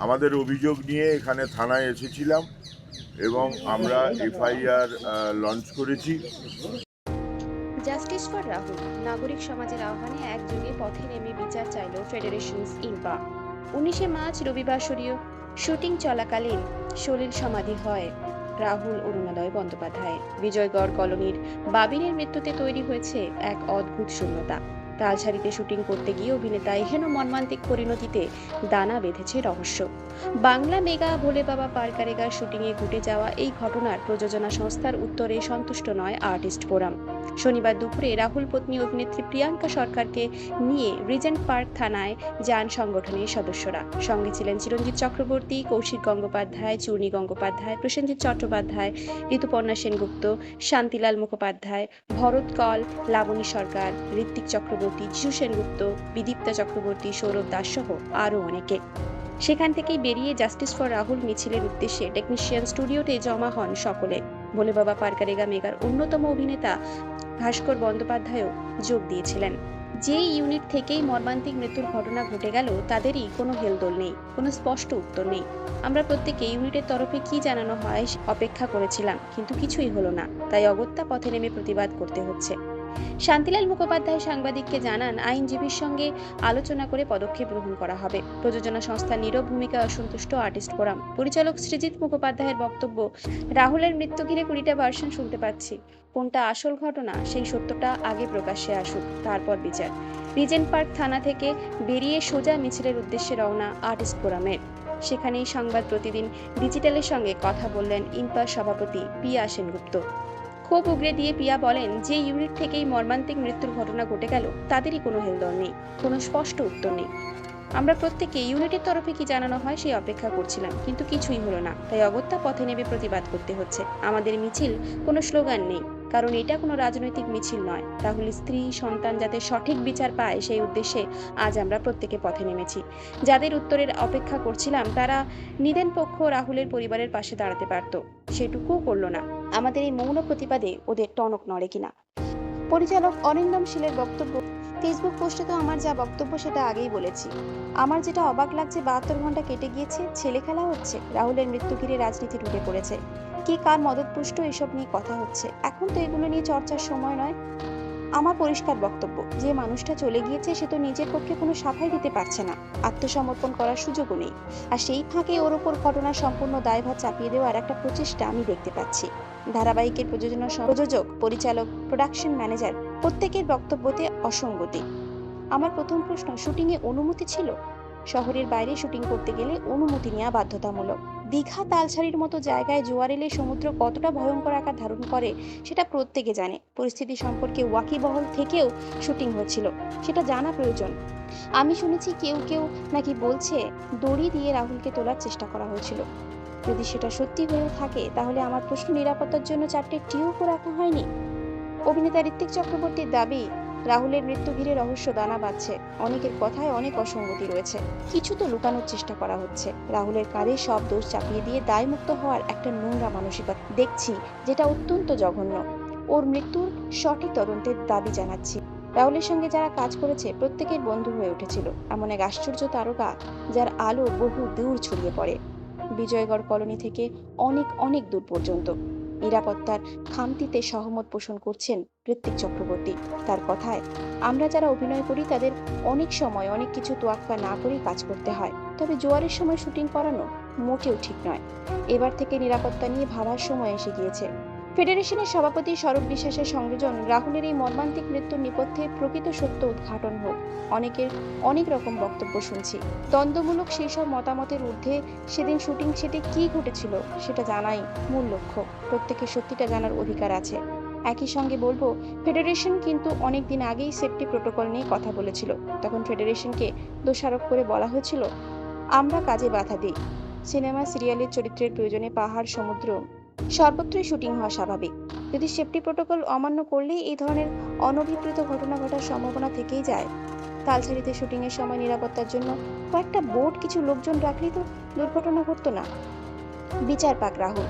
আমাদের অভিযোগ নিয়ে এখানে থানায় এসেছিলাম এবং আমরা এফআইআর লঞ্চ করেছি। জাস্টিস ফর রাহুল নাগরিক সমাজের আহ্বানে একযোগে পথে নেমে বিচার চাইল ফেডারেশনস ইম্পা। 19শে মার্চ রবিবার শুটিং চলাকালীন সলিল সমাধি হয় রাহুল অরুণোদয় বন্দ্যোপাধ্যায়। বিজয়গড় কলোনির বাবিনের মৃত্যুতে তৈরি হয়েছে এক অদ্ভুত শূন্যতা। তালসারিতে শুটিং করতে গিয়ে অভিনেতা এহেন মর্মান্তিক পরিণতিতে দানা বেঁধেছে রহস্য। বাংলা মেগা ভোলে বাবা পারকারেগার শুটিংয়ে ঘটে যাওয়া এই ঘটনার প্রযোজনা সংস্থার উত্তরে সন্তুষ্ট নয় আর্টিস্ট ফোরাম। শনিবার দুপুরে রাহুল পত্নী অভিনেত্রী প্রিয়াঙ্কা সরকারকে নিয়ে রিজেন্ট পার্ক থানায় যান সংগঠনের সদস্যরা। সঙ্গে ছিলেন চিরঞ্জিত চক্রবর্তী, কৌশিক গঙ্গোপাধ্যায়, চূর্ণী গঙ্গোপাধ্যায়, প্রসেনজিৎ চট্টোপাধ্যায়, ঋতুপর্ণা সেনগুপ্ত, শান্তিলাল মুখোপাধ্যায়, ভরত কল, লাবণী সরকার, ঋত্বিক চক্রবর্তী, যিশু সেনগুপ্ত, বিদীপ্তা চক্রবর্তী, সৌরভ দাস সহ আরও অনেকে। সেখান থেকেই বেরিয়ে জাস্টিস ফর রাহুল মিছিলের উদ্দেশ্যে টেকনিশিয়ান স্টুডিওতে জমা হন সকলে। ভোলে বাবা পারকারেগা মেগার অন্যতম অভিনেতা ভাস্কর বন্দ্যোপাধ্যায়ও যোগ দিয়েছিলেন। যে ইউনিট থেকেই মর্মান্তিক মৃত্যুর ঘটনা ঘটে গেল তাদেরই কোনো হেলদোল নেই, কোনো স্পষ্ট উত্তর নেই। আমরা প্রত্যেকে ইউনিটের তরফে কি জানানো হয় অপেক্ষা করেছিলাম, কিন্তু কিছুই হলো না। তাই অগত্যা পথে নেমে প্রতিবাদ করতে হচ্ছে। শান্তিলাল মুখোপাধ্যায় সাংবাদিককে জানান, আইনজীবীর সঙ্গে আলোচনা করে পদক্ষেপ গ্রহণ করা হবে। প্রযোজনা সংস্থার নীরব ভূমিকায় অসন্তুষ্ট আর্টিস্ট ফোরাম। পরিচালক সৃজিত মুখোপাধ্যায়ের বক্তব্য, রাহুলের মৃত্যু ঘিরে 20টা ভার্সন শুনতে পাচ্ছি। কোনটা আসল ঘটনা সেই সত্যটা আগে প্রকাশ্যে আসুক, তারপর বিচার। রিজেন্ট পার্ক থানা থেকে বেরিয়ে সোজা মিছিলের উদ্দেশ্যে রওনা আর্টিস্ট ফোরামের। সেখানেই সংবাদ প্রতিদিন ডিজিটালের সঙ্গে কথা বললেন ইম্পার সভাপতি পিয়া সেনগুপ্ত। ক্ষোভ উগরে দিয়ে পিয়া বলেন, যে ইউনিট থেকেই মর্মান্তিক মৃত্যুর ঘটনা ঘটে গেল তাদেরই কোনো হেলদোল নেই, কোনো স্পষ্ট উত্তর নেই। আমরা প্রত্যেকে ইউনিটের তরফে কি জানানো হয় সেই অপেক্ষা করছিলাম, কিন্তু কিছুই হলো না। তাই অগত্যা পথে নেমে প্রতিবাদ করতে হচ্ছে। আমাদের মিছিল কোনো স্লোগান নেই, কারণ এটা কোনো রাজনৈতিক মিছিল নয়। রাহুলের স্ত্রী সন্তান যাতে সঠিক বিচার পায় সেই উদ্দেশ্যে আজ আমরা প্রত্যেকে পথে নেমেছি। যাদের উত্তরের অপেক্ষা করছিলাম তারা নিদেন পক্ষ রাহুলের পরিবারের পাশে দাঁড়াতে পারত, সেটুকুও করলো না। আমাদের এই মৌন প্রতিবাদে ওদের টনক নড়ে কিনা। পরিচালক অরিন্দম শীলের বক্তব্য, ফেসবুক পোস্টে তো আমার যা বক্তব্য সেটা আগেই বলেছি। আমার যেটা অবাক লাগছে, 72 ঘন্টা কেটে গিয়েছে, ছেলে খেলা হচ্ছে। রাহুলের মৃত্যু ঘিরে রাজনীতি ঢুকে পড়েছে। কি কার মদতপুষ্ট এসব নিয়ে কথা হচ্ছে। এখন তো এগুলো নিয়ে চর্চার সময় নয়। আমার পরিষ্কার বক্তব্য, যে মানুষটা চলে গিয়েছে সে তো নিজের পক্ষে কোনো সাফাই দিতে পারছে না, আত্মসমর্পণ করার সুযোগও নেই। আর সেই ফাঁকে ওর ওপর ঘটনার সম্পূর্ণ দায়ভার চাপিয়ে দেওয়ার একটা প্রচেষ্টা আমি দেখতে পাচ্ছি। ধারাবাহিকের প্রযোজক, পরিচালক, প্রোডাকশন ম্যানেজার প্রত্যেকের বক্তব্যতে অসঙ্গতি। আমার প্রথম প্রশ্ন, শুটিংয়ে অনুমতি ছিল? শহরের বাইরে শুটিং করতে গেলে অনুমতি নেওয়া বাধ্যতামূলক। দীঘা, তালসারির মতো জায়গায় জোয়ার এলে সমুদ্র কতটা ভয়ঙ্কর আকার ধারণ করে সেটা প্রত্যেকে জানে। পরিস্থিতি সম্পর্কে ওয়াকিবহল থেকেও শুটিং হচ্ছিল, সেটা জানা প্রয়োজন। আমি শুনেছি কেউ কেউ নাকি বলছে দড়ি দিয়ে রাহুলকে তোলার চেষ্টা করা হয়েছিল। যদি সেটা সত্যি হয়েও থাকে তাহলে আমার প্রশ্ন, নিরাপত্তার জন্য 4টে টিউবও রাখা হয়নি? অভিনেতা ঋত্বিক চক্রবর্তীর দাবি, রাহুলের মৃত্যু ঘিরে রহস্য দানা বাঁধছে। অনেকের কথায় অনেক অসঙ্গতি রয়েছে, কিছু তো লুকানোর চেষ্টা করা হচ্ছে। রাহুলের কাঁধে সব দোষ চাপিয়ে দিয়ে দায়মুক্ত হওয়ার একটা নোংরা মানসিকতা দেখছি, যেটা অত্যন্ত জঘন্য। ওর মৃত্যুর সঠিক তদন্তের দাবি জানাচ্ছি। রাহুলের সঙ্গে যারা কাজ করেছে প্রত্যেকের বন্ধু হয়ে উঠেছিল এমন এক আশ্চর্য তারকা, যার আলো বহু দূর ছড়িয়ে পড়ে, বিজয়গড় কলোনি থেকে অনেক অনেক দূর পর্যন্ত। নিরাপত্তার খামতিতে সহমত পোষণ করছেন ঋত্বিক চক্রবর্তী। তার কথায়, আমরা যারা অভিনয় করি তাদের অনেক সময় অনেক কিছু তোয়াক্কা না করেই কাজ করতে হয়, তবে জোয়ারের সময় শুটিং করানো মোটেও ঠিক নয়। এবার থেকে নিরাপত্তা নিয়ে ভাবার সময় এসে গিয়েছে। ফেডারেশনের সভাপতি স্বরূপ বিশ্বাসের সংযোজন, রাহুলের এই মর্মান্তিক মৃত্যুর নেপথ্যে প্রকৃত সত্য উদ্ঘাটন হোক। অনেকের অনেক রকম বক্তব্য শুনছি, দ্বন্দ্বমূলক সেই সব মতামতের ঊর্ধ্বে সেদিন শুটিং সেটে কি ঘটেছিল সেটা জানাই মূল লক্ষ্য। প্রত্যেকের সত্যিটা জানার অধিকার আছে। একই সঙ্গে বলবো, ফেডারেশন কিন্তু অনেকদিন আগেই সেফটি প্রোটোকল নিয়ে কথা বলেছিল। তখন ফেডারেশনকে দোষারোপ করে বলা হয়েছিল আমরা কাজে বাধা দিই। সিনেমা সিরিয়ালের চরিত্রের প্রয়োজনে পাহাড়, সমুদ্র সর্বত্রই শুটিং হওয়া স্বাভাবিক। যদি সেফটি প্রোটোকল অমান্য করলেই এই ধরনের অনভিপ্রেত ঘটনা ঘটার সম্ভাবনা থেকেই যায়। তালসারিতে শুটিং এর সময় নিরাপত্তার জন্য কয়েকটা বোট, কিছু লোকজন রাখলেই তো দুর্ঘটনা ঘটতো না। বিচার পাক রাহুল।